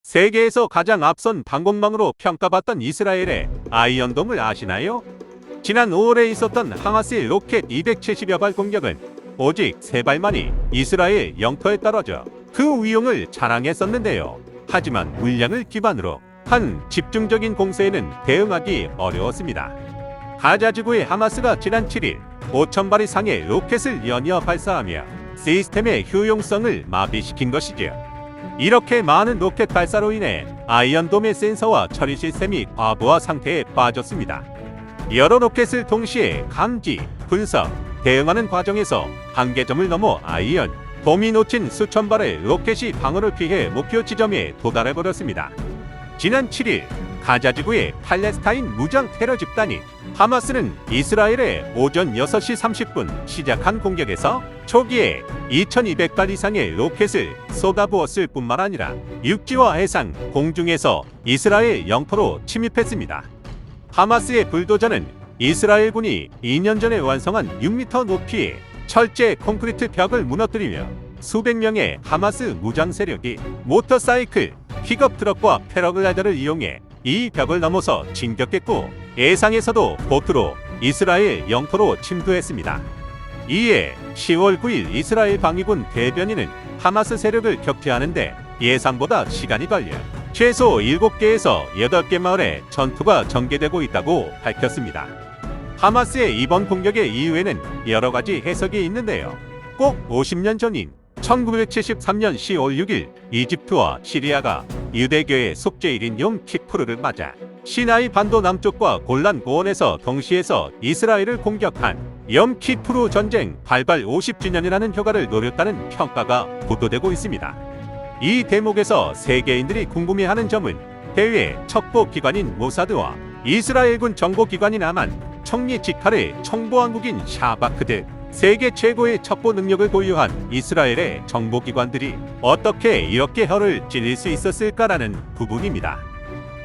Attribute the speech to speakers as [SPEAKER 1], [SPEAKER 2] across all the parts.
[SPEAKER 1] 세계에서 가장 앞선 방공망으로 평가받던 이스라엘의 아이언돔을 아시나요? 지난 5월에 있었던 하마스의 로켓 270여 발 공격은 오직 3발만이 이스라엘 영토에 떨어져 그 위용을 자랑했었는데요. 하지만 물량을 기반으로 한 집중적인 공세에는 대응하기 어려웠습니다. 가자 지구의 하마스가 지난 7일 5,000발 이상의 로켓을 연이어 발사하며 시스템의 효용성을 마비시킨 것이지요. 이렇게 많은 로켓 발사로 인해 아이언돔의 센서와 처리 시스템이 과부하 상태에 빠졌습니다. 여러 로켓을 동시에 감지, 분석, 대응하는 과정에서 한계점을 넘어 아이언돔이 놓친 수천 발의 로켓이 방어를 피해 목표 지점에 도달해버렸습니다. 지난 7일 가자 지구의 팔레스타인 무장 테러 집단인 하마스는 이스라엘의 오전 6시 30분 시작한 공격에서 초기에 2,200발 이상의 로켓을 쏟아부었을 뿐만 아니라 육지와 해상, 공중에서 이스라엘 영토로 침입했습니다. 하마스의 불도저는 이스라엘군이 2년 전에 완성한 6m 높이의 철제 콘크리트 벽을 무너뜨리며 수백 명의 하마스 무장 세력이 모터사이클, 픽업 트럭과 패러글라이더를 이용해 이 벽을 넘어서 진격했고 예상에서도 보트로 이스라엘 영토로 침투했습니다. 이에 10월 9일 이스라엘 방위군 대변인은 하마스 세력을 격퇴하는데 예상보다 시간이 걸려 최소 7개에서 8개 마을에 전투가 전개되고 있다고 밝혔습니다. 하마스의 이번 공격의 이유에는 여러 가지 해석이 있는데요. 꼭 50년 전인 1973년 10월 6일 이집트와 시리아가 유대교의 속죄일인 욤 키푸르를 맞아 시나이 반도 남쪽과 골란 고원에서 동시에서 이스라엘을 공격한 욤 키푸르 전쟁 발발 50주년이라는 효과를 노렸다는 평가가 보도되고 있습니다. 이 대목에서 세계인들이 궁금해하는 점은 해외 첩보기관인 모사드와 이스라엘군 정보기관인 아만, 총리 직할의 총보안국인 샤바크 등 세계 최고의 첩보 능력을 보유한 이스라엘의 정보기관들이 어떻게 이렇게 혀를 찔릴 수 있었을까라는 부분입니다.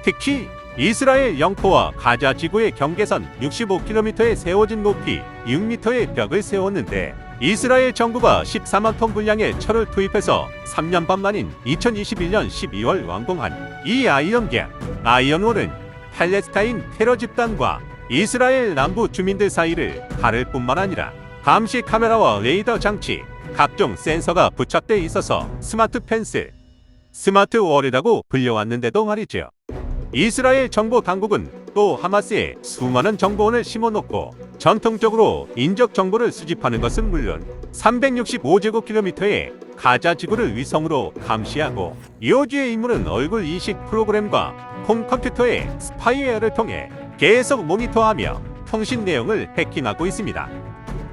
[SPEAKER 1] 특히 이스라엘 영토와 가자 지구의 경계선 65km에 세워진 높이 6m의 벽을 세웠는데 이스라엘 정부가 14만 톤 분량의 철을 투입해서 3년 반 만인 2021년 12월 완공한 이 아이언홀은 팔레스타인 테러 집단과 이스라엘 남부 주민들 사이를 가를 뿐만 아니라 감시 카메라와 레이더 장치, 각종 센서가 부착돼 있어서 스마트 펜스, 스마트 월이라고 불려왔는데도 말이죠. 이스라엘 정보 당국은 또 하마스에 수많은 정보원을 심어놓고 전통적으로 인적 정보를 수집하는 것은 물론 365제곱킬로미터의 가자 지구를 위성으로 감시하고 요주의 임무는 얼굴 이식 프로그램과 홈컴퓨터의 스파이웨어를 통해 계속 모니터하며 통신 내용을 해킹하고 있습니다.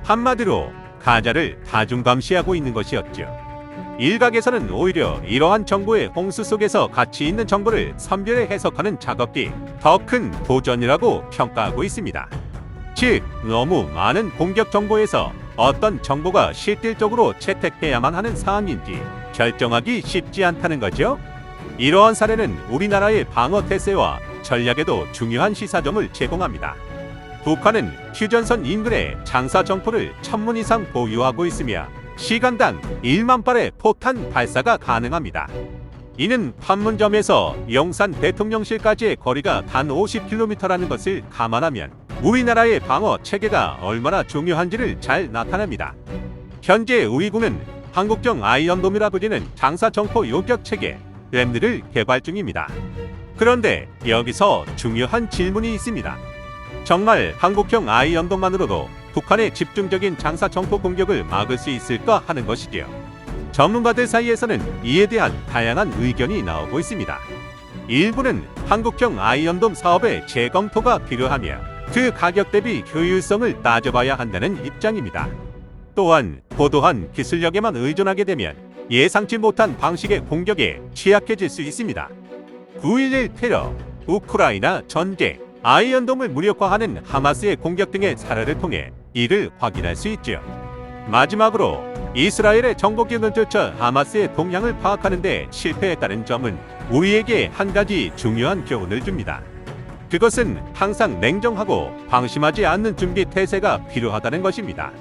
[SPEAKER 1] 한마디로 가자를 다중 감시하고 있는 것이었죠. 일각에서는 오히려 이러한 정보의 홍수 속에서 가치 있는 정보를 선별해 해석하는 작업이 더 큰 도전이라고 평가하고 있습니다. 즉, 너무 많은 공격 정보에서 어떤 정보가 실질적으로 채택해야만 하는 사항인지 결정하기 쉽지 않다는 거죠. 이러한 사례는 우리나라의 방어 태세와 전략에도 중요한 시사점을 제공합니다. 북한은 휴전선 인근에 장사 정포를 1000문 이상 보유하고 있으며 시간당 1만 발의 포탄 발사가 가능합니다. 이는 판문점에서 용산 대통령실까지의 거리가 단 50km라는 것을 감안하면 우리나라의 방어 체계가 얼마나 중요한지를 잘 나타냅니다. 현재 우리군은 한국형 아이언돔이라 불리는 장사 정포 요격 체계 램들을 개발 중입니다. 그런데 여기서 중요한 질문이 있습니다. 정말 한국형 아이언돔만으로도 북한의 집중적인 장사 정포 공격을 막을 수 있을까 하는 것이지요. 전문가들 사이에서는 이에 대한 다양한 의견이 나오고 있습니다. 일부는 한국형 아이언돔 사업의 재검토가 필요하며 그 가격 대비 효율성을 따져봐야 한다는 입장입니다. 또한 고도한 기술력에만 의존하게 되면 예상치 못한 방식의 공격에 취약해질 수 있습니다. 9.11 테러, 우크라이나 전쟁, 아이언돔을 무력화하는 하마스의 공격 등의 사례를 통해 이를 확인할 수 있죠. 마지막으로 이스라엘의 정보기관을 쫓아 하마스의 동향을 파악하는 데 실패했다는 점은 우리에게 한 가지 중요한 교훈을 줍니다. 그것은 항상 냉정하고 방심하지 않는 준비 태세가 필요하다는 것입니다.